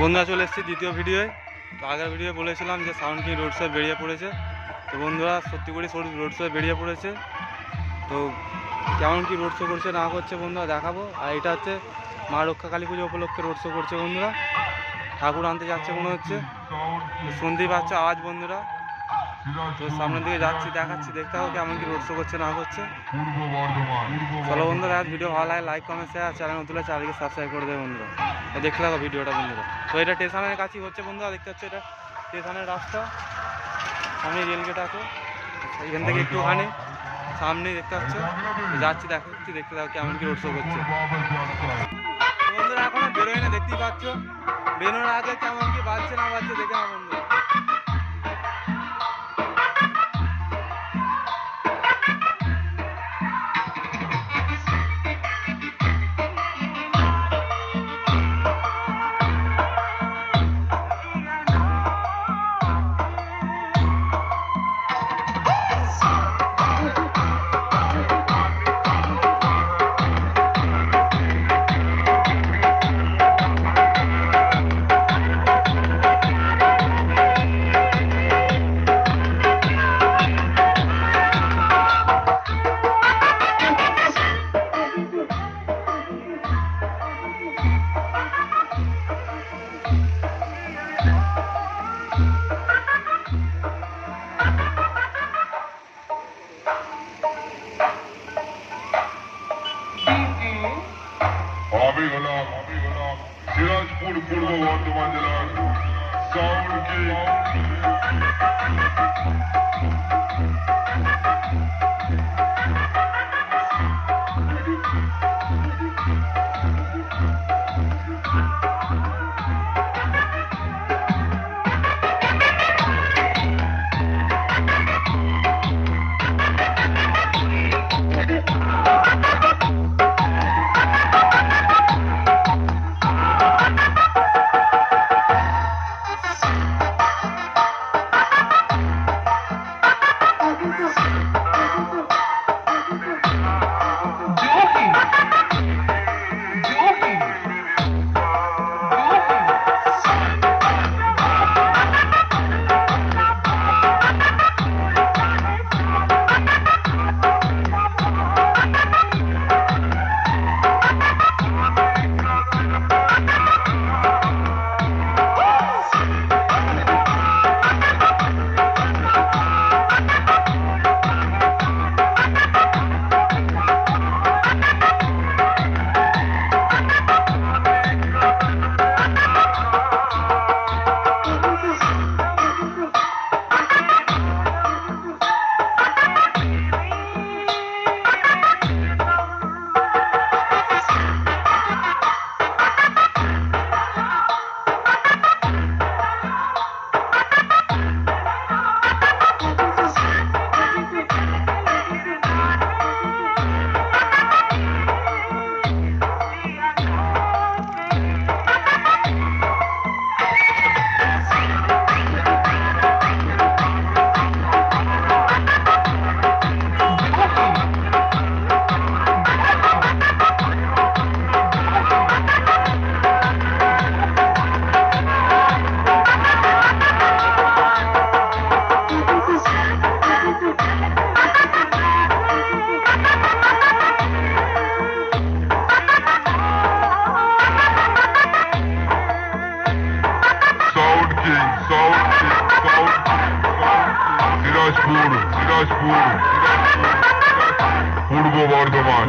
বন্ধুরা চলে এসেছি দ্বিতীয় ভিডিওয়। তো আগের ভিডিও বলেছিলাম যে সাউন্ড কিং রোড শো বেরিয়ে পড়েছে। তো বন্ধুরা সত্যি করে রোড শো বেরিয়ে পড়েছে। তো কেমন কি রোড শো করছে না করছে বন্ধুরা দেখাবো। আর এটা হচ্ছে মা রক্ষা কালী পুজো উপলক্ষে রোড শো করছে বন্ধুরা। ঠাকুর আনতে যাচ্ছে মনে হচ্ছে, শুনতেই পাচ্ছে আওয়াজ বন্ধুরা। তো সামনের দিকে যাচ্ছি, দেখাচ্ছি, দেখতে হবে কেমন কি রোড শো করছে না করছে। চলো বন্ধুরা, ভিডিও ভালো লাগে লাইক কমেন্ট শেয়ার, চ্যানেল নতুন চ্যানেলকে সাবস্ক্রাইব করে দেবে বন্ধুরা। দেখতে থাকো ভিডিওটা বন্ধুরা। তো এটা স্টেশনের কাছেই হচ্ছে বন্ধুরা, দেখতে হচ্ছে এটা স্টেশনের রাস্তা, সামনে রেলগেট আছে, এখান থেকে একটুখানি সামনে দেখতে পাচ্ছে। যাচ্ছি দেখাচ্ছি, দেখতে থাকো কেমন কি রোড শো করছে বন্ধুরা। এখনো বেরোয় না, দেখতেই পাচ্ছ। বেরোনোর আগে কেমন কি বাজছে না বাজছে দেখে না বন্ধুরা। আমি হলাম সিরাজপুর পূর্ব বর্ধমান জেলার সাউন্ড কিং। সিরাজপুর পূর্ব বর্ধমান।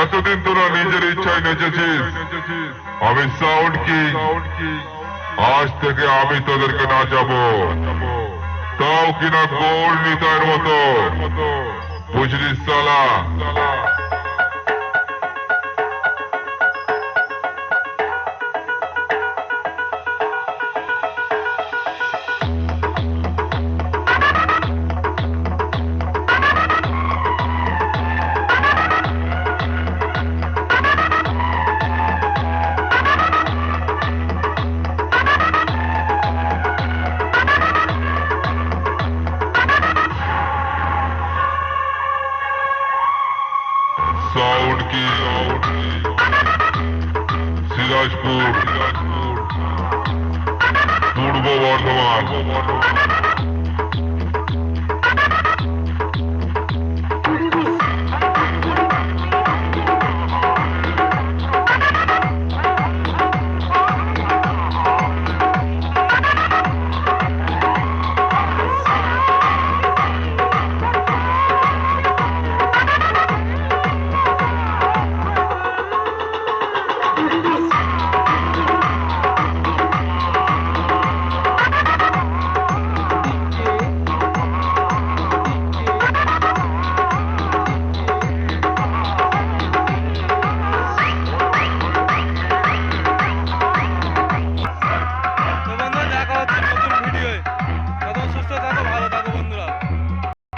এতদিন তোরা নিজের ইচ্ছায় নেচেছিস, আমি সাউন্ড কিং। আজ থেকে আমি তোদেরকে নাচাবো, তাও কিনা গোল নিতার মতো, বুঝলিস শালা? साउंड की सिराजपुर पूर्व बर्धमान